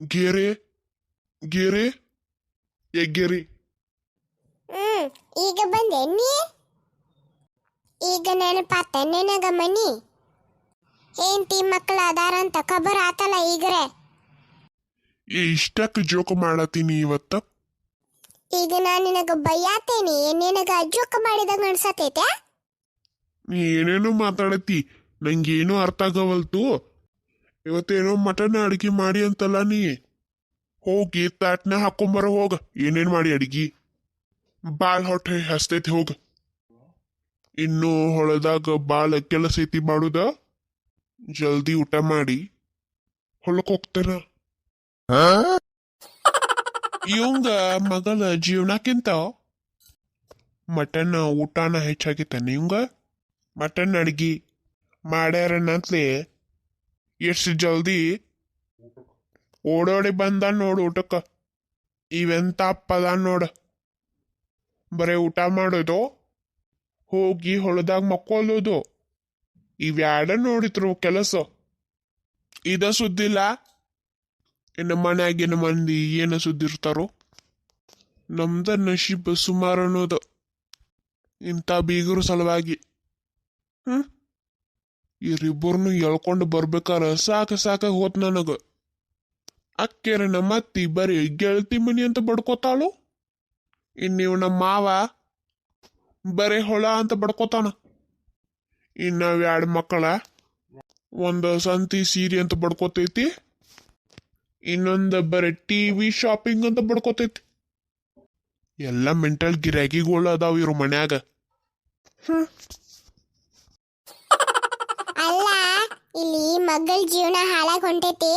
ಗೆರೆ ಗೆರೆ ಗೆರೆ. ಈಗ ಬಂದೆ ನೀ. ಈಗ ನೆನಪಾತ ನಿನಗ ಮನಿ ಹೆಂಡತಿ ಮಕ್ಕಳ ಅದಾರಂತ ಖಬರ್ ಆತಲ್ಲ ಈಗ್ರೆ. ಇಷ್ಟಕ್ಕೆ ಜೋಕ್ ಮಾಡತ್ತೀನಿ ಇವತ್ತ. ಈಗ ನಾನು ನಿನಗ ಬೈಯಾತೇನಿ, ನಿನಗ ಜೋಕ್ ಮಾಡಿದಂಗ ಅನ್ಸತೈತೆ. ನೀ ಏನೇನೋ ಮಾತಾಡತಿ, ನಂಗೇನು ಅರ್ಥ ಆಗವಲ್ತು. ಇವತ್ತೇನೋ ಮಟನ್ ಅಡ್ಗಿ ಮಾಡಿ ಅಂತಲ್ಲ ನೀ. ಹೋಗಿ ತಾಟ್ನ ಹಾಕೊಂಬರ ಹೋಗ. ಏನೇನ್ ಮಾಡಿ ಅಡ್ಗಿ ಬಾಳ್ ಹೊಟ್ಟೆ ಹಸ್ತೈತಿ ಹೋಗ. ಇನ್ನು ಹೊಳದಾಗ ಬಾಳ ಕೆಲಸ ಐತಿ ಮಾಡುದ. ಜಲ್ದಿ ಊಟ ಮಾಡಿ ಹೊಲಕ್ ಹೋಗ್ತೇನ. ಇವಂಗ ಮಗಳ ಜೀವನಕ್ಕಿಂತ ಮಟನ್ ಊಟನ ಹೆಚ್ಚಾಗಿತ್ತಾನೆ ಇವಂಗ. ಮಟನ್ ಅಡ್ಗಿ ಮಾಡ್ಯಾರನ್ನತ್ಲಿ ಎಷ್ಟು ಜಲ್ದಿ ಓಡೋಡಿ ಬಂದ ನೋಡು ಊಟಕ್ಕ. ಇವೆಂತ ಅಪ್ಪದ ನೋಡ. ಬರೇ ಊಟ ಮಾಡೋದು, ಹೋಗಿ ಹೊಲದಾಗ ಮಕ್ಕೊಳ್ಳೋದು, ಇವ್ಯಾಡ ನೋಡಿದ್ರು ಕೆಲಸ. ಇದ ಸುದ್ದಿಲ್ಲ. ಇನ್ನು ಮನ್ಯಾಗಿನ ಮಂದಿ ಏನು ಸುದ್ದಿರ್ತಾರೋ. ನಮ್ದ ನಶೀಬ್ ಸುಮಾರು ಅನ್ನೋದು ಇಂಥ ಬೀಗರು ಸಲುವಾಗಿ. ಇವ್ರಿಬ್ಬರನ್ನು ಎಳ್ಕೊಂಡು ಬರ್ಬೇಕಾರ ಸಾಕ ಹೋತ್ ನನಗ. ಅಕ್ಕೆರ ನಮ್ಮ ಅತ್ತಿ ಬರೀ ಗೆಳತಿ ಮನಿ ಅಂತ ಬಡ್ಕೋತಾಳು. ಇನ್ನಿವ್ ನಮ್ಮ ಮಾವ ಬರೇ ಹೊಳ ಅಂತ ಬಡ್ಕೋತಾನ. ಇನ್ನಾವ್ ಎರಡು ಮಕ್ಕಳ, ಒಂದು ಸಂತಿ ಸೀರೆ ಅಂತ ಬಡ್ಕೋತೈತಿ, ಇನ್ನೊಂದು ಬರೀ ಟಿವಿ ಶಾಪಿಂಗ್ ಅಂತ ಬಡ್ಕೋತೈತಿ. ಎಲ್ಲ ಮೆಂಟಲ್ ಗಿರಾಕಿಗಳು ಅದಾವ ಇವ್ರ ಮನ್ಯಾಗ. ಅಲ್ಲ, ಇಲ್ಲಿ ಮಗಳ ಜೀವನ ಹಾಳಾಗಿ ಹೊಂಟೈತಿ.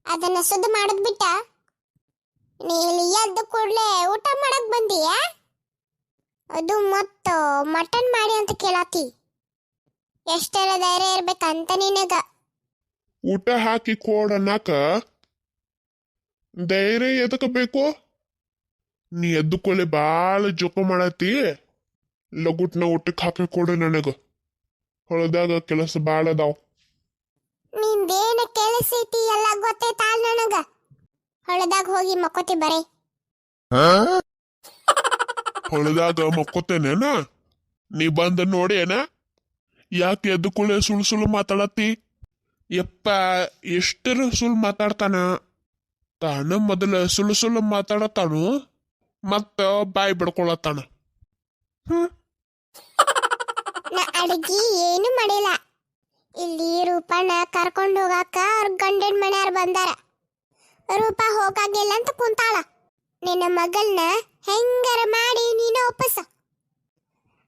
ಅದನ್ನ ಸುದ್ದಿ ಮಾಡೋದ್ ಬಿಟ್ಟ ನೀ ಇಲ್ಲಿ ಎದ್ದು ಕೂಡ್ಲೆ ಊಟ ಮಾಡಕ್ ಬಂದೀಯ. ಅದು ಮತ್ತ ಮಟನ್ ಮಾಡಿ ಅಂತ ಕೇಳಾತಿ. ಎಷ್ಟೆಲ್ಲ ಧೈರ್ಯ ಇರ್ಬೇಕಂತ ನಿನಗ. ಊಟ ಹಾಕಿ ಕೊಡನ್ನಾಕ ಧೈರ್ಯ ಎದಕ ಬೇಕು? ನೀ ಎದ್ದುಕೊಳ್ಳೆ ಬಾಳ ಜೋಕ ಮಾಡತ್ತಿ. ಲಗುಟ್ನ ಊಟಕ್ಕೆ ಹಾಕಿ ಕೊಡು ನನಗ. ಹೊಲದಾಗ ಕೆಲಸ ಬಾಳ ಅದಾವ. ನಿಂದೇನ ಕೆಲಸ ಐತಿ ಎಲ್ಲ ಗೊತ್ತೈತಾಳ ನನಗ. ಹೊಲದಾಗ ಹೋಗಿ ಮಕ್ಕೋತಿ ಬರೇ. ಹೊಲದಾಗ ಮಕ್ಕೋತೇನೇನ? ನೀ ಬಂದ ನೋಡೇನ? ಯಾಕೆ ಎದ್ದುಕೊಳ್ಳೆ ಸುಳ್ಳು ಮಾತಾಡತ್ತಿ? ಯಪ್ಪ, ಎಷ್ಟರ ಸುಳ್ಳು ಮಾತಾಡ್ತಾನ. ತಾನ ಮೊದಲ ಸುಳ್ಳು ಮಾತಾಡತಾನು, ಮತ್ತ ಬಾಯಿ ಬಿಡ್ಕೊಳತ್ತಾನ. ನಾ ಅಡ್ಗಿ ಏನು ಮಾಡಿಲ್ಲ. ಇಲ್ಲಿ ರೂಪನ ಕರ್ಕೊಂಡು ಹೋಗಾಕ ಅವ್ರ ಗಂಡನ ಮನೆಯವ್ರು ಬಂದಾರ. ರೂಪ ಹೋಗಾಗಿಲ್ಲ ಅಂತ ಕುಂತಾಳ. ನಿನ್ನ ಮಗಳನ್ನ ಹೆಂಗಾರ ಮಾಡಿ ನೀನ ಒಪ್ಪಸ.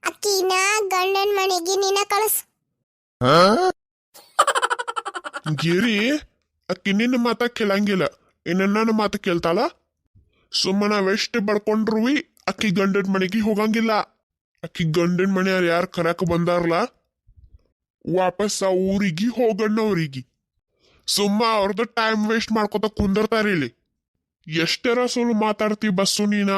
ಅಕ್ಕಿನ ಗಂಡನ ಮನೆಗೆ ನೀನ ಕಳಸು. ಗಿರಿ, ಅಕ್ಕಿ ನಿನ್ನ ಮಾತ ಕೇಳಂಗಿಲ್ಲ, ಇನ್ನ ನನ್ನ ಮಾತ ಕೇಳ್ತಾಳ. ಸುಮ್ಮನ ನಾವೆಷ್ಟು ಬಡ್ಕೊಂಡ್ರುವಿ ಅಕ್ಕಿ ಗಂಡನ ಮನೆಗೆ ಹೋಗಂಗಿಲ್ಲ. ಅಕ್ಕಿ ಗಂಡನ ಮನೆಯವ್ರು ಯಾರು ಕರಕ ಬಂದಾರಲ್ಲ, ವಾಪಸ್ ಆ ಊರಿಗೆ ಹೋಗಣ್ಣವ್ರಿಗೆ. ಸುಮ್ಮ ಅವ್ರದ್ದು ಟೈಮ್ ವೇಸ್ಟ್ ಮಾಡ್ಕೊತ ಕುಂದರ್ತಾರ ಇಲ್ಲಿ. ಎಷ್ಟರ ಸುಳ್ಳು ಮಾತಾಡ್ತಿ ಬಸ್ಸು ನೀನ.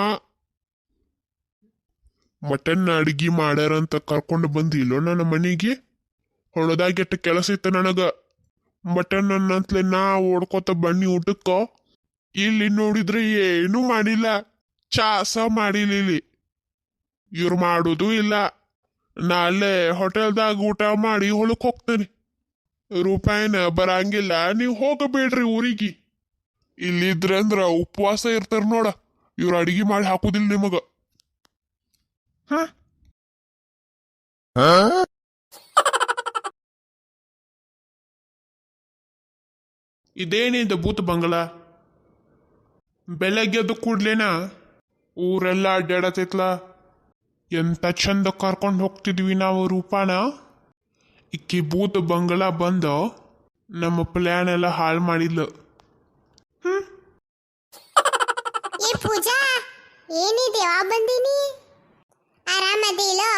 ಮಟನ್ ಅಡ್ಗಿ ಮಾಡ್ಯಾರಂತ ಕರ್ಕೊಂಡು ಬಂದಿಲ್ಲೋ ನನ್ನ ಮನೆಗೆ. ಹೊಳದಾಗ ಎಟ್ಟ ಕೆಲಸ ಇತ್ತು ನನಗ. ಮಟನ್ ಅನ್ನಂತ್ಲೆ ನಾ ಓಡ್ಕೋತ ಬನ್ನಿ ಊಟಕ್ಕ. ಇಲ್ಲಿ ನೋಡಿದ್ರೆ ಏನೂ ಮಾಡಿಲ್ಲ, ಚಾಸ ಮಾಡಿಲ್ಲ ಇಲ್ಲಿ. ಇವ್ರು ಮಾಡೋದು ಇಲ್ಲ. ನಾ ಅಲ್ಲೇ ಹೋಟೆಲ್ದಾಗ ಊಟ ಮಾಡಿ ಹೊಲಕ್ ಹೋಗ್ತೇನೆ. ರೂಪಾಯಿನ ಬರಂಗಿಲ್ಲ, ನೀವು ಹೋಗಬೇಡ್ರಿ ಊರಿಗೆ. ಇಲ್ಲಿದ್ರಂದ್ರ ಉಪವಾಸ ಇರ್ತಾರ ನೋಡ. ಇವ್ರು ಅಡಿಗೆ ಮಾಡಿ ಹಾಕುದಿಲ್ಲ ನಿಮಗ. ಇದೇನಿದ ಭೂತ ಬಂಗಲ? ಬೆಳಗ್ಗೆದ್ದು ಕೂಡ್ಲೇನ ಊರೆಲ್ಲ ಅಡ್ಡಾಡತೈತ್ಲ. ಎಂತ ಚಂದ ಕರ್ಕೊಂಡು ಹೋಗ್ತಿದ್ವಿ ನಾವು ರೂಪಾನ. ಇಕ್ಕಿ ಭೂತ ಬಂಗಲ ಬಂದ ನಮ್ಮ ಪ್ಲಾನ್ ಎಲ್ಲ ಹಾಳು ಮಾಡಿಲ್ಲ. ಏ ಪೂಜಾ, ಏನಿದೆ ಯಾವ ಬಂದೀನಿ? ಆರಾಮದಿಲೋ?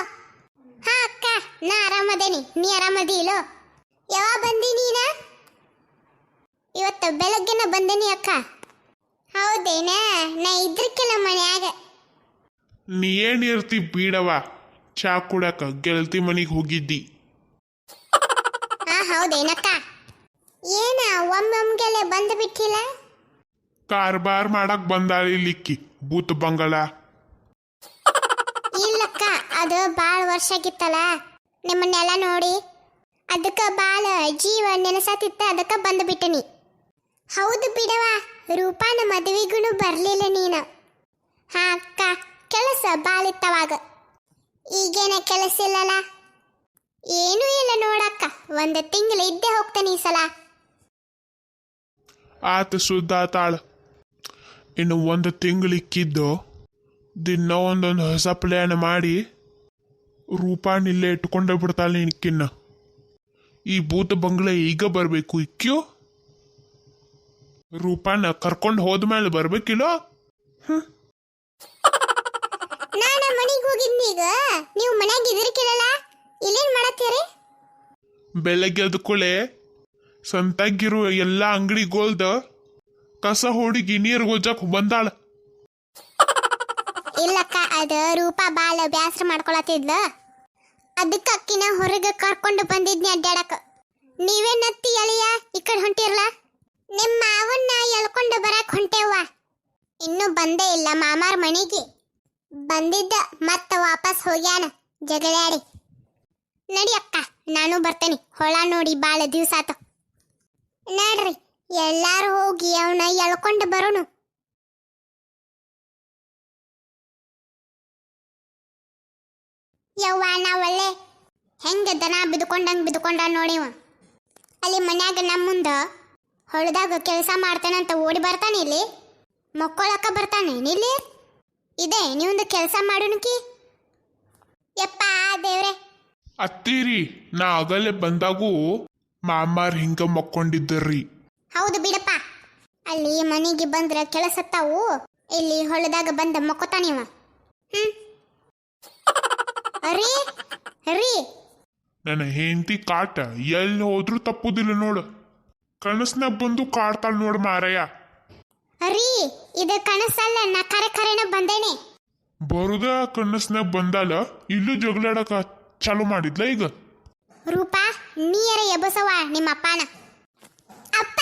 ಹಾ ಅಕ್ಕ, ನಾ ಆರಾಮದೇನಿ. ನೀ ಆರಾಮದಿಲೋ? ಯಾವ ಬಂದಿ ನೀನ? ಇವತ್ತು ಬೆಳಗ್ಗೆನ ಬಂದೇನಿ ಅಕ್ಕ. ಹೌದೇನಾ? ನಾ ಇದ್ರಕ್ಕೆಲ್ಲ ಮನ್ಯಾಗ. ನೀ ಏನಿರ್ತಿ ಬೀಡವ, ಚಾ ಕುಡಕ ಗೆಳತಿ ಮನಿಗೆ ಹೋಗಿದ್ದಿ. ಹೌದೇನಕ್ಕ? ಏನ ಒಮ್ಮೊಮ್ಗೆಲೆ ಬಂದು ಬಿಟ್ಟಿಲ್ಲ. ಕಾರ್ಬಾರ್ ಮಾಡಕ್ ಬಂದಾಳ ಇಲ್ಲಿಕ್ಕಿ ಭೂತ ಬಂಗಳ. ಇಲ್ಲಕ್ಕ, ಅದು ಭಾಳ ವರ್ಷ ಆಗಿತ್ತಲ್ಲ ನಿಮ್ಮನ್ನೆಲ್ಲ ನೋಡಿ, ಅದಕ್ಕೆ ಭಾಳ ಜೀವ ನೆನಸತಿತ್ತ, ಅದಕ್ಕೆ ಬಂದು ಬಿಟ್ಟನಿ. ಹೌದು ಬಿಡವ, ರೂಪಾನ ಮದುವೆಗೂ ಬರಲಿಲ್ಲ ನೀನು. ಹಾ ಅಕ್ಕ, ಕೆಲಸ ಭಾಳ ಇತ್ತವಾಗ. ಈಗೇನ ಕೆಲಸ ಇಲ್ಲಲ್ಲ? ಏನೂ ಇಲ್ಲ ನೋಡಕ್ಕ, ಒಂದು ತಿಂಗಳು ಇದ್ದೇ ಹೋಗ್ತಾನೆ ಈ ಸಲ. ಆತ ಸುದ್ದ ಆತಾಳ. ಇನ್ನು ಒಂದು ತಿಂಗಳಿಕ್ಕಿದ್ದು ದಿನ ಒಂದೊಂದು ಹೊಸ ಪ್ಲ್ಯಾನ್ ಮಾಡಿ ರೂಪಾನಿಲ್ಲೇ ಇಟ್ಕೊಂಡೇ ಬಿಡ್ತಾಳೆ ನಿನಕ್ಕಿನ್ನ. ಈ ಭೂತ ಬಂಗ್ಲೆ ಈಗ ಬರಬೇಕು ಇಕ್ಕಿಯೋ, ರೂಪಾನ ಕರ್ಕೊಂಡು ಹೋದ್ಮೇಲೆ ಬರ್ಬೇಕಿಲ್ಲ. ನಾನು ಮನೆಗೆ ಹೋಗಿದ್ನೀಗ, ನೀವು ಮನ್ಯಾಗ ಇದ್ರಿಕಿಲ್ಲಲ್ಲ, ಇಲ್ಲೇನ್ ಮಾಡತ್ತೀರಿ? ಬೆಳಗ್ಗೆ ಎದ್ದ ಕೂಳೆ ಸಂತಾಗಿರೋ ಎಲ್ಲ ಅಂಗಡಿಗೋಲ್ದ ಕಸ ಹುಡುಗಿ ನೀರು ಗೊಜ್ಜಕ್ ಬಂದಾಳ. ಇಲ್ಲಕ್ಕ, ಅದು ರೂಪಾ ಬಾಳ ಬ್ಯಾಸರ ಮಾಡ್ಕೊಳತಿದ್ಲ, ಅದಕ್ಕ ಅಕ್ಕಿನ ಹೊರಗೆ ಕರ್ಕೊಂಡು ಬಂದಿದ್ನಿ ಅಡ್ಡಾಡಕ. ನೀವೇ ನತ್ತಿ ಎಳೆಯ ಈ ಕಡೆ ಹೊಂಟಿರ್ಲ? ನಿಮ್ಮ ಮಾವನ್ನ ಎಳ್ಕೊಂಡು ಬರಕ್ ಹೊಂಟೇವ್ವ. ಇನ್ನೂ ಬಂದೇ ಇಲ್ಲ ಮಾಮಾರ್ ಮನೆಗೆ. ಬಂದಿದ್ದ ಮತ್ತ ವಾಪಸ್ ಹೋಗ್ಯಾನ ಜಗಳಾಡಿ. ನಡಿ ಅಕ್ಕ, ನಾನು ಬರ್ತೇನೆ. ಹೊಳ ನೋಡಿ ಬಾಳ ದಿವ್ಸ ಆತ. ನಡ್ರಿ ಎಲ್ಲಾರು ಹೋಗಿ ಅವನ ಎಳ್ಕೊಂಡು ಬರೋನು. ಯವ್ವ ನಾವಲ್ಲೇ ಹೆಂಗ ದನ ಬಿದ್ಕೊಂಡ ನೋಡಿವ. ಅಲ್ಲಿ ಮನ್ಯಾಗ ನಮ್ಮ ಮುಂದ ಹೊಳದಾಗ ಕೆಲಸ ಮಾಡ್ತಾನಂತ ಓಡಿ ಬರ್ತಾನೆ, ಇಲ್ಲಿ ಮಕ್ಕೊಳಕ ಬರ್ತಾನೆ ಇಲ್ಲಿ. ಇದೆ ನೀವೊಂದು ಕೆಲಸ ಮಾಡೋಣಕಿ. ಯಪ್ಪ ದೇವ್ರೆ. ಅತ್ತೀರಿ, ನಾ ಆಗಲೇ ಬಂದಾಗೂ ಮಾಮಾರ್ ಹಿಂಗ ಮಕ್ಕೊಂಡಿದ್ದರ್ರಿ. ಹೌದು ಬಿಡಪ್ಪ, ಅಲ್ಲಿ ಮನೆಗೆ ಬಂದ್ರ ಕೆಲಸತ್ತಾವು, ಇಲ್ಲಿ ಹೊಳದಾಗ ಬಂದ ಮಕ್ಕೋತಾನಿವ. ಅರಿ ಅರಿ, ನನ್ನ ಹೆಂಡತಿ ಕಾಟ ಎಲ್ಲಿ ಹೋದ್ರೂ ತಪ್ಪುದಿಲ್ಲ ನೋಡು. ಕನಸ್ನಾಗ ಬಂದು ಕಾಡ್ತಾಳ ನೋಡು ಮಾರಯ್ಯ. ಅರಿ ಇದು ಕನಸಲ್ಲ, ನಾ ಖರೆನ ಬಂದೇನೆ. ಬರುದ ಕನಸ್ನಾಗ ಬಂದಾಲ, ಇಲ್ಲೂ ಜಗಳಾಡಕ ಚಾಲು ಮಾಡಿದ್ಲ ಈಗ. ರೂಪಾ ನೀರ ಎಬಸವ ನಿಮ್ಮ ಅಪ್ಪನ. ಅಪ್ಪ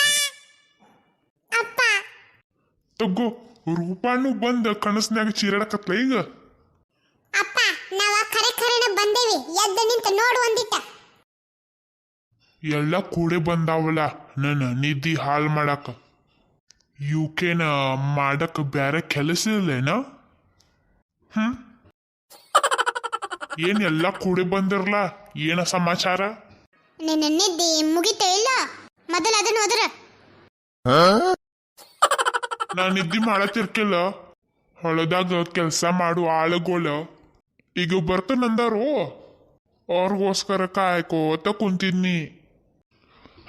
ಅಪ್ಪ ತಗೋ, ರೂಪಾನು ಬಂದ ಕನಸ್ನಾಗ ಚೀರಾಡಕತ್ಲ ಈಗ. ಅಪ್ಪ ನಾವ ಖರೆನ ಬಂದೇವಿ, ಎದ್ದು ನಿಂತು ನೋಡು ಒಂದಿಟ್ಟ. ಎಲ್ಲ ಕೂಡೆ ಬಂದಾವಲ್ಲ ನನ್ನ ನಿದ್ದಿ ಹಾಳು ಮಾಡಾಕ. ಯುಕೆನ ಮಾಡಕ್ ಬ್ಯಾರೆ ಕೆಲಸ ಇಲ್ಲೇನ? ಏನ್ ಎಲ್ಲ ಕೂಡೆ ಬಂದಿರ್ಲ? ಏನ ಸಮಾಚಾರ? ನಿನ್ನ ನಿದ್ದಿ ಮುಗಿತ ಇಲ್ಲ? ಮೊದಲು ಅದನ್ನು ಹೋದ್ರ ನಾ ನಿದ್ದಿ ಮಾಡತಿರ್ಕಿಲ್ಲ. ಹೊಲದಾಗ ಕೆಲಸ ಮಾಡು ಆಳುಗೋಳ ಈಗ ಬರ್ತನಂದಾರು, ಅವ್ರಿಗೋಸ್ಕರ ಕಾಯ್ಕೋತ ಕುಂತಿದ್ನಿ.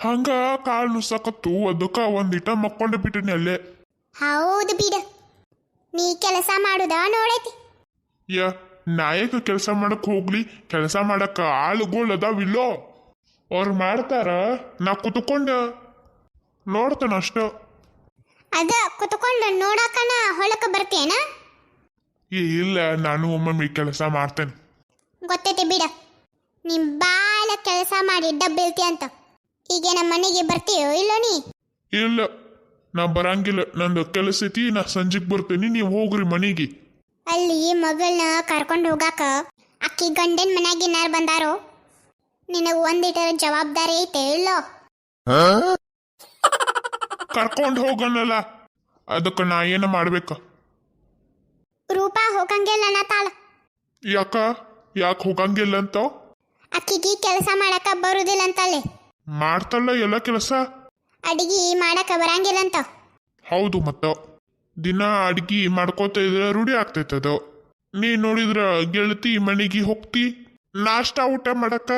ಹಂಗ ಕಾಲು ನುಸಕತ್ತು, ಅದಕ್ಕ ಒಂದಿಟ ಮಕ್ಕೊಂಡ ಬಿಟ್ಟಿನಿ ಅಲ್ಲೇ. ಹೌದು ಬಿಡ, ನೀ ಕೆಲಸ ಮಾಡುದ ನೋಡೈತಿ. ನಾಯಕ ಕೆಲಸ ಮಾಡಕ್ ಹೋಗ್ಲಿ, ಕೆಲಸ ಮಾಡಕ್ಕ ಆಳುಗೋಳು ಅದಾವಿಲ್ಲೋ, ಅವ್ರು ಮಾಡ್ತಾರ, ನಾ ಕುತ್ಕೊಂಡ ನೋಡ್ತಾನ ಅಷ್ಟ. ಅದ ಕುತ್ಕೊಂಡು ನೋಡಕನ ಹೊಳಕ ಬರ್ತೇನ? ಇಲ್ಲ, ನಾನು ಒಮ್ಮೊಮ್ಮೆ ಕೆಲಸ ಮಾಡ್ತೇನೆ. ಗೊತ್ತೈತಿ ಬಿಡ, ನೀ ಬಾಳ ಕೆಲಸ ಮಾಡಿ ಡಬ್ಬಿಲ್ತಿ ಅಂತ. ಈಗ ನಮ್ಮ ಮನೆಗೆ ಬರ್ತೀಯೋ ಇಲ್ಲೋ ನೀ? ಇಲ್ಲ, ನಾ ಬರಂಗಿಲ್ಲ, ನಂದು ಕೆಲಸ ಐತಿ, ನಾ ಸಂಜೆಗೆ ಬರ್ತೇನೆ, ನೀವು ಹೋಗ್ರಿ ಮನೆಗೆ. ಅಲ್ಲಿ ಮಗಳನ್ನ ಕರ್ಕೊಂಡು ಹೋಗಾಕ ಅಕ್ಕಿ ಗಂಡನ ಮನ್ಯಾಗಿನಾರು ಬಂದಾರೋ? ನಿನಗ ಒಂದಿಟರ ಜವಾಬ್ದಾರಿ ಐತೆ ಇಲ್ಲೋ? ಕರ್ಕೊಂಡು ಹೋಗನಲ್ಲ, ಅದಕ್ಕೆ ನಾ ಏನ ಮಾಡ್ಬೇಕ? ರೂಪಾ ಹೋಗಂಗಿಲ್ಲ ಅನ್ನತಾಳ. ಯಾಕೆ ಹೋಗಂಗಿಲ್ಲ ಅಂತ? ಅಕ್ಕಿಗೆ ಕೆಲಸ ಮಾಡಕ ಬರುದಿಲ್ಲ ಅಂತಲ್ಲಿ. ಮಾಡ್ತಲ್ಲ ಎಲ್ಲ ಕೆಲಸ. ಅಡಿಗೆ ಮಾಡಕ ಬರಂಗಿಲ್ಲ ಅಂತ. ಹೌದು, ಮತ್ತ ದಿನ ಅಡ್ಗಿ ಮಾಡ್ಕೋತ ಇದ್ರೆ ರೂಢಿ ಆಗ್ತೈತದ. ನೀ ನೋಡಿದ್ರ ಗೆಳತಿ ಮನೆಗೆ ಹೋಗ್ತಿ ನಾಷ್ಟ ಊಟ ಮಾಡಕ.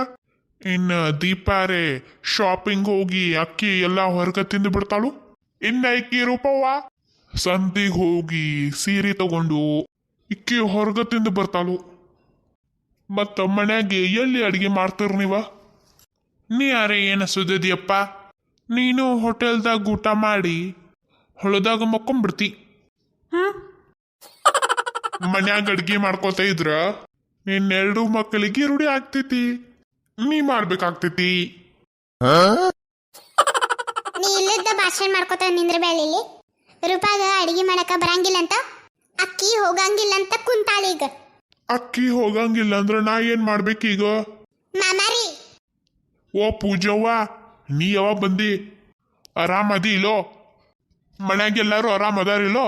ಇನ್ನ ದೀಪಾರೆ ಶಾಪಿಂಗ್ ಹೋಗಿ ಅಕ್ಕಿ ಎಲ್ಲ ಹೊರಗ ತಿಂದು ಬಿಡ್ತಾಳು. ಇನ್ನ ಇಕ್ಕಿ ರೂಪವ್ವ ಸಂತಿಗೆ ಹೋಗಿ ಸೀರೆ ತಗೊಂಡು ಇಕ್ಕಿ ಹೊರಗ ತಿಂದು ಬರ್ತಾಳು. ಮತ್ತ ಮನ್ಯಾಗೆ ಎಲ್ಲಿ ಅಡಿಗೆ ಮಾಡ್ತಾರ ನೀವ? ನೀ ಯಾರೇ ಏನ ಸುದ್ದಿಯಪ್ಪ, ನೀನು ಹೋಟೆಲ್ದಾಗ ಊಟ ಮಾಡಿ ಹೊಲದಾಗ ಮಕ್ಕೊಂಬಿಡ್ತಿ. ಮನ್ಯಾಗ ಅಡ್ಗೆ ಮಾಡ್ಕೋತ ಇದ್ರ ನಿನ್ನೆರಡು ಮಕ್ಕಳಿಗೆ ರೂಢಿ ಆಗ್ತೈತಿ, ನೀ ಮಾಡ್ಬೇಕಾಗ್ತೈತಿ. ನೀ ಇಲ್ಲಿದ್ದ ಭಾಷಣ ಮಾಡ್ಕೋತ ನಿಂದ್ರಬೇಡ ಇಲ್ಲಿ. ರೂಪಾಗ ಅಡಿಗೆ ಮಾಡಕ ಬರಂಗಿಲ್ಲ ಅಂತ, ಅಕ್ಕಿ ಹೋಗಂಗಿಲ್ಲ ಅಂತ ಕುಂತಾಳ ಈಗ. ಅಕ್ಕಿ ಹೋಗಂಗಿಲ್ಲ ಅಂದ್ರೆ ನಾ ಏನ್ ಮಾಡ್ಬೇಕೀಗ? ಮಾಮಾರಿ ಓ ಪೂಜವ್ವ, ನೀ ಯಾವಾಗ ಬಂದಿ? ಆರಾಮದಿ ಇಲ್ಲೋ? ಮನ್ಯಾಗ ಎಲ್ಲಾರು ಆರಾಮ್ ಅದಾರಿಲ್ಲೋ?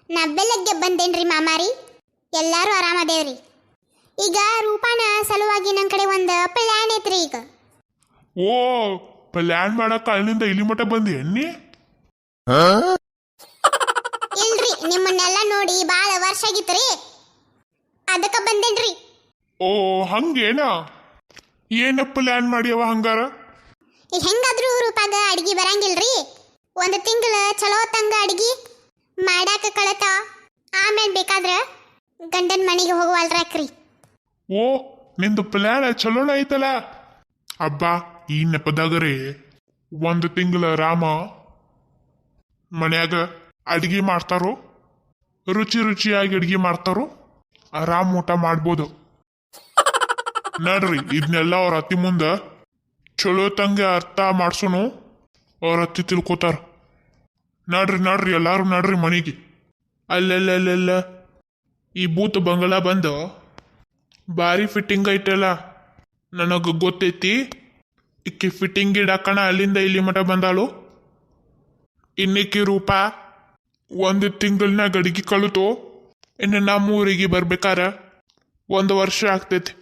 ನಾ ಬೆಳಗ್ಗೆ ಬಂದೇನ್ರಿ ಮಾಮಾರಿ, ಎಲ್ಲಾರು ಆರಾಮದೇವ್ರಿ. ಈಗ ರೂಪಾನ ಸಲುವಾಗಿ ನನ್ನ ಕಡೆ ಒಂದು ಪ್ಲ್ಯಾನ್ ಐತ್ರಿ. ಈಗ ಓ ಪ್ಲ್ಯಾನ್ ಮಾಡಕ್ಕ ಅಲ್ಲಿಂದ ಇಲ್ಲಿ ಮಠ ಬಂದಿ ನೀ? ಇಲ್ರಿ, ನಿಮ್ಮನ್ನೆಲ್ಲ ನೋಡಿ ಬಾಳ ವರ್ಷ ಆಗಿತ್ರಿ, ಅದಕ್ಕ ಬಂದೇನ್ರಿ. ಓ ಹಂಗೇನ? ಏನ ಪ್ಲ್ಯಾನ್ ಮಾಡ್ಯವ ಹಂಗಾರ? ಈಗ ಹೆಂಗಾದ್ರೂ ರೂಪಾಗ ಅಡಿಗೆ ಬರಂಗಿಲ್ರಿ, ಒಂದು ತಿಂಗಳ ಚಲೋ ತಂಗ ಅಡಿಗೆ ಮಾಡಾಕ ಕಳತ, ಆಮೇಲೆ ಬೇಕಾದ್ರ ಗಂಡನ ಮನೆಗೆ ಹೋಗುವಲ್ರಾಕ್ರಿ. ಓ ನಿಂದು ಪ್ಲ್ಯಾನ್ ಚಲೋನ ಐತಲ್ಲ. ಅಬ್ಬಾ ಈ ನೆಪದಾಗರೆ ಒಂದು ತಿಂಗಳ ರಾಮ ಮನ್ಯಾಗ ಅಡಿಗೆ ಮಾಡ್ತಾರೋ, ರುಚಿ ರುಚಿಯಾಗಿ ಅಡಿಗೆ ಮಾಡ್ತಾರೋ, ಆರಾಮ್ ಊಟ ಮಾಡ್ಬೋದು. ನಡ್ರಿ ಇದನ್ನೆಲ್ಲ ಅವ್ರ ಅತ್ತಿ ಮುಂದ ಚಲೋ ತಂಗೆ ಅರ್ಥ ಮಾಡ್ಸೋನು, ಅವ್ರ ಅತ್ತಿ ತಿಳ್ಕೊತಾರ. ನಡ್ರಿ ನಡ್ರಿ ಎಲ್ಲಾರು ನಡ್ರಿ ಮನೆಗೆ. ಅಲ್ಲೆಲ್ಲ ಈ ಬೂತ್ ಬಂಗಲಾ ಬಂದು ಭಾರಿ ಫಿಟ್ಟಿಂಗ್ ಐತಲ್ಲ, ನನಗೆ ಗೊತ್ತೈತಿ. ಇಕ್ಕಿ ಫಿಟ್ಟಿಂಗ್ ಇಡಾಕಣ ಅಲ್ಲಿಂದ ಇಲ್ಲಿ ಮಠ ಬಂದಾಳು. ಇನ್ನಿಕ್ಕಿ ರೂಪ ಒಂದು ತಿಂಗಳನ್ಯಾಗ ಅಡಿಗೆ ಕಲಿತು ಇನ್ನು ನಮ್ಮ ಊರಿಗೆ ಬರ್ಬೇಕಾರ 1 ವರ್ಷ ಆಗ್ತೈತಿ.